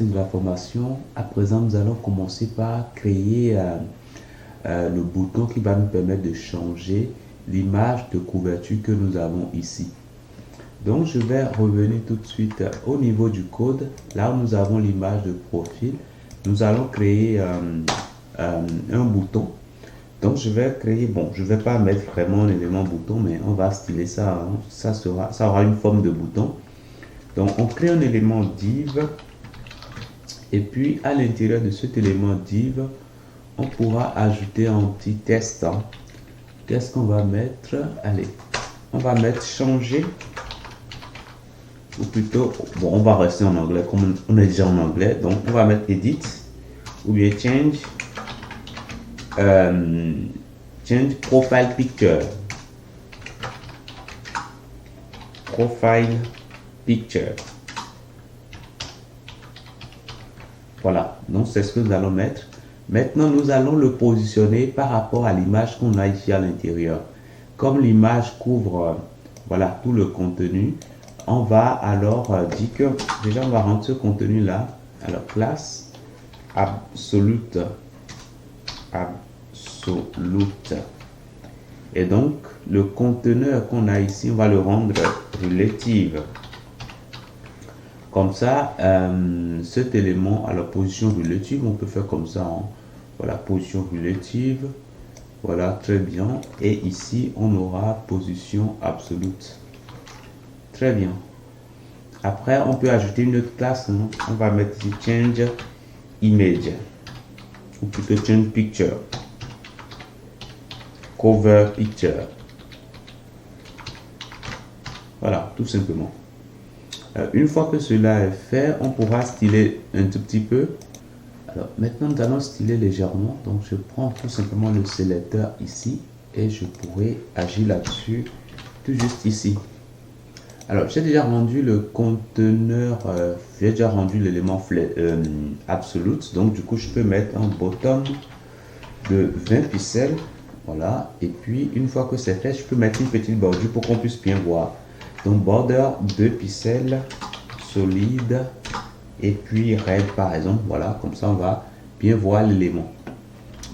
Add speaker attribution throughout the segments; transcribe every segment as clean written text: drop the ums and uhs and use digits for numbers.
Speaker 1: partie de la formation. À présent, nous allons commencer par créer le bouton qui va nous permettre de changer l'image de couverture que nous avons ici. Donc, je vais revenir tout de suite au niveau du code. Là où nous avons l'image de profil, nous allons créer un bouton. Donc, je vais créer, bon, je ne vais pas mettre vraiment un élément bouton, mais on va styler ça. Hein. Ça aura une forme de bouton. Donc, on crée un élément div. Et puis, à l'intérieur de cet élément div, on pourra ajouter un petit test. Hein. Qu'est-ce qu'on va mettre? Allez, on va mettre changer. Ou plutôt, bon, on va rester en anglais, comme on est déjà en anglais. Donc, on va mettre edit. Ou bien change. Change profile picture. Profile picture. Voilà, donc c'est ce que nous allons mettre. Maintenant, nous allons le positionner par rapport à l'image qu'on a ici à l'intérieur. Comme l'image couvre voilà, tout le contenu, on va alors dire que déjà on va rendre ce contenu là. Alors classe absolute. Et donc, le conteneur qu'on a ici, on va le rendre relative. Comme ça, cet élément à la position relative, on peut faire comme ça. Hein. Voilà, position relative. Voilà, très bien. Et ici, on aura position absolute. Très bien. Après, on peut ajouter une autre classe. Hein. On va mettre ici change image. Ou plutôt change picture. Cover picture. Voilà, tout simplement. Une fois que cela est fait, on pourra styler un tout petit peu. Alors maintenant, nous allons styler légèrement. Donc, je prends tout simplement le sélecteur ici et je pourrai agir là-dessus tout juste ici. Alors, j'ai déjà rendu le conteneur, j'ai déjà rendu l'élément absolute. Donc, du coup, je peux mettre un bottom de 20 pixels. Voilà. Et puis, une fois que c'est fait, je peux mettre une petite bordure pour qu'on puisse bien voir. Donc, border 2 pixels, solide, et puis red par exemple. Voilà, comme ça, on va bien voir l'élément.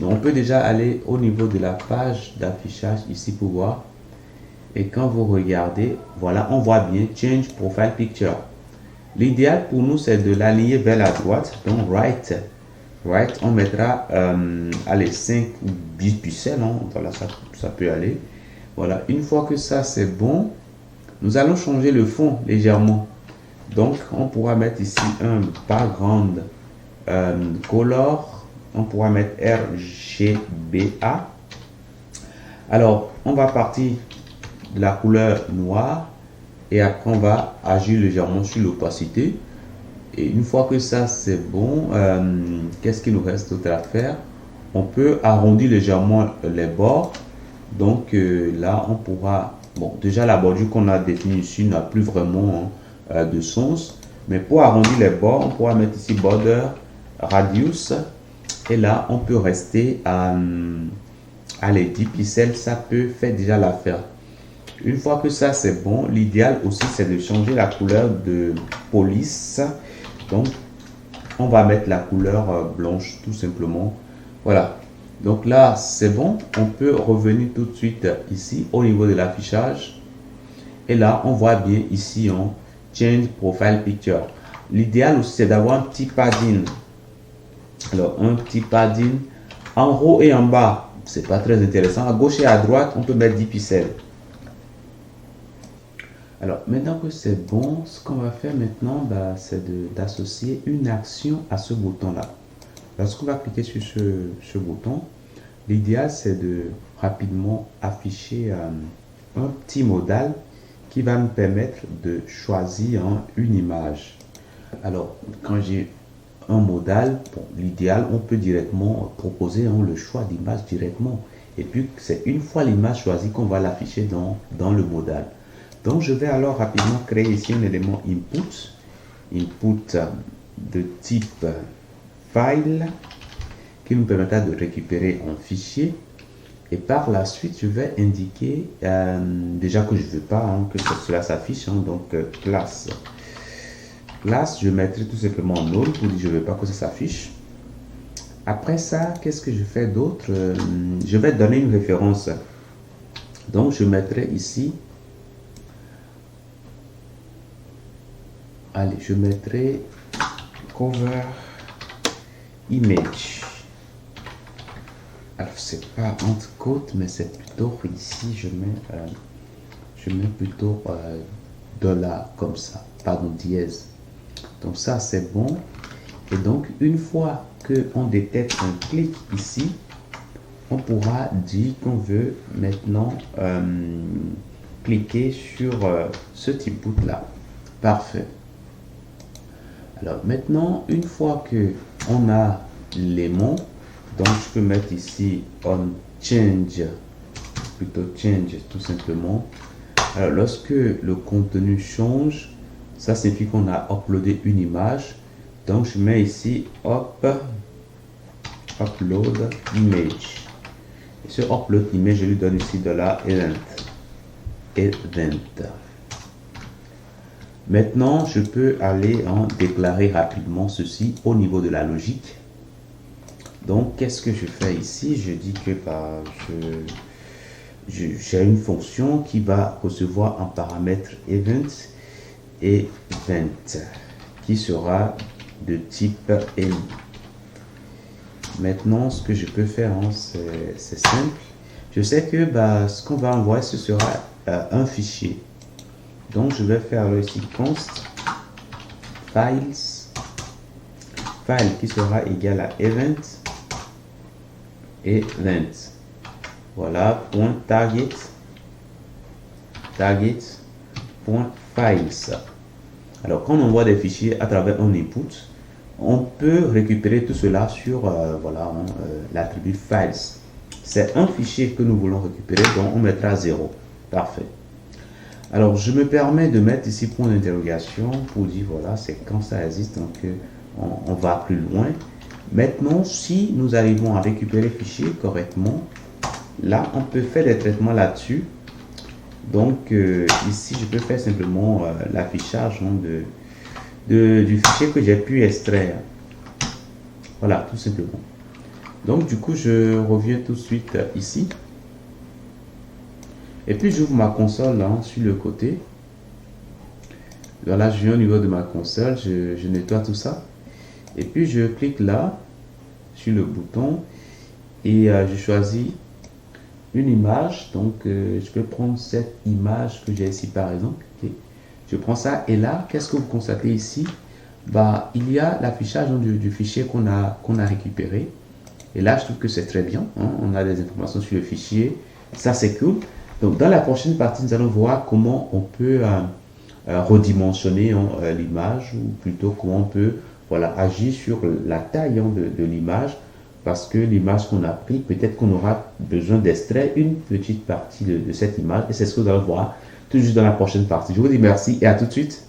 Speaker 1: Donc, on peut déjà aller au niveau de la page d'affichage ici pour voir. Et quand vous regardez, voilà, on voit bien Change Profile Picture. L'idéal pour nous, c'est de l'aligner vers la droite. Donc, right, on mettra allez, 5 ou 10 pixels. Hein. Voilà, ça peut aller. Voilà, une fois que ça, c'est bon, nous allons changer le fond légèrement. Donc, on pourra mettre ici un background color. On pourra mettre RGBA. Alors, on va partir de la couleur noire et après on va agir légèrement sur l'opacité. Et une fois que ça c'est bon, qu'est-ce qu'il nous reste d'autre à faire? On peut arrondir légèrement les bords. Donc là on pourra, bon, déjà la bordure qu'on a définie ici n'a plus vraiment de sens, mais pour arrondir les bords on pourra mettre ici border radius et là on peut rester à les 10 pixels. Ça peut faire déjà l'affaire. Une fois que ça c'est bon, l'idéal aussi c'est de changer la couleur de police. Donc on va mettre la couleur blanche tout simplement. Voilà, donc là c'est bon. On peut revenir tout de suite ici au niveau de l'affichage et là on voit bien ici en change profile picture. L'idéal aussi c'est d'avoir un petit padding. Alors un petit padding en haut et en bas, c'est pas très intéressant. À gauche et à droite on peut mettre 10 pixels. Alors, maintenant que c'est bon, ce qu'on va faire maintenant, bah, c'est d'associer une action à ce bouton-là. Lorsqu'on va cliquer sur ce bouton, l'idéal, c'est de rapidement afficher un petit modal qui va nous permettre de choisir une image. Alors, quand j'ai un modal, bon, l'idéal, on peut directement proposer le choix d'image directement. Et puis, c'est une fois l'image choisie qu'on va l'afficher dans le modal. Donc, je vais alors rapidement créer ici un élément input de type file qui nous permettra de récupérer un fichier. Et par la suite, je vais indiquer déjà que je ne veux pas que cela s'affiche. Donc, classe classe, je mettrai tout simplement null pour dire je ne veux pas que ça s'affiche. Après ça, qu'est-ce que je fais d'autre? Je vais donner une référence. Donc, je mettrai ici. Allez, je mettrai cover image. Alors, c'est pas entre côtes, mais c'est plutôt ici. Je mets plutôt dollar comme ça, pardon, dièse. Donc, ça, c'est bon. Et donc, une fois qu'on détecte un clic ici, on pourra dire qu'on veut maintenant cliquer sur ce petit bout là. Parfait. Alors maintenant, une fois que on a l'aimant, donc je peux mettre ici on change, plutôt change tout simplement. Alors lorsque le contenu change, ça signifie qu'on a uploadé une image. Donc je mets ici upload image. Et ce upload image, je lui donne ici de la event. Maintenant, je peux aller en déclarer rapidement ceci au niveau de la logique. Donc, qu'est-ce que je fais ici? Je dis que j'ai une fonction qui va recevoir un paramètre event qui sera de type end. Maintenant, ce que je peux faire, c'est simple. Je sais que ce qu'on va envoyer, ce sera un fichier. Donc, je vais faire ici const file qui sera égal à event. Voilà, point target point files. Alors, quand on envoie des fichiers à travers un input, on peut récupérer tout cela sur l'attribut files. C'est un fichier que nous voulons récupérer, donc on mettra 0. Parfait. Alors, je me permets de mettre ici point d'interrogation pour dire voilà, c'est quand ça existe, donc on va plus loin. Maintenant, si nous arrivons à récupérer le fichier correctement, là, on peut faire des traitements là-dessus. Donc, ici, je peux faire simplement l'affichage du fichier que j'ai pu extraire. Voilà, tout simplement. Donc, du coup, je reviens tout de suite ici. Et puis, j'ouvre ma console là, sur le côté. Voilà, je viens au niveau de ma console, je nettoie tout ça. Et puis, je clique là, sur le bouton, et je choisis une image. Donc, je peux prendre cette image que j'ai ici, par exemple. Okay. Je prends ça, et là, qu'est-ce que vous constatez ici? Il y a l'affichage du fichier qu'on a récupéré. Et là, je trouve que c'est très bien. Hein? On a des informations sur le fichier. Ça, c'est cool. Donc, dans la prochaine partie, nous allons voir comment on peut redimensionner l'image, ou plutôt comment on peut agir sur la taille de l'image, parce que l'image qu'on a pris, peut-être qu'on aura besoin d'extraire une petite partie de cette image, et c'est ce que nous allons voir tout juste dans la prochaine partie. Je vous dis merci et à tout de suite.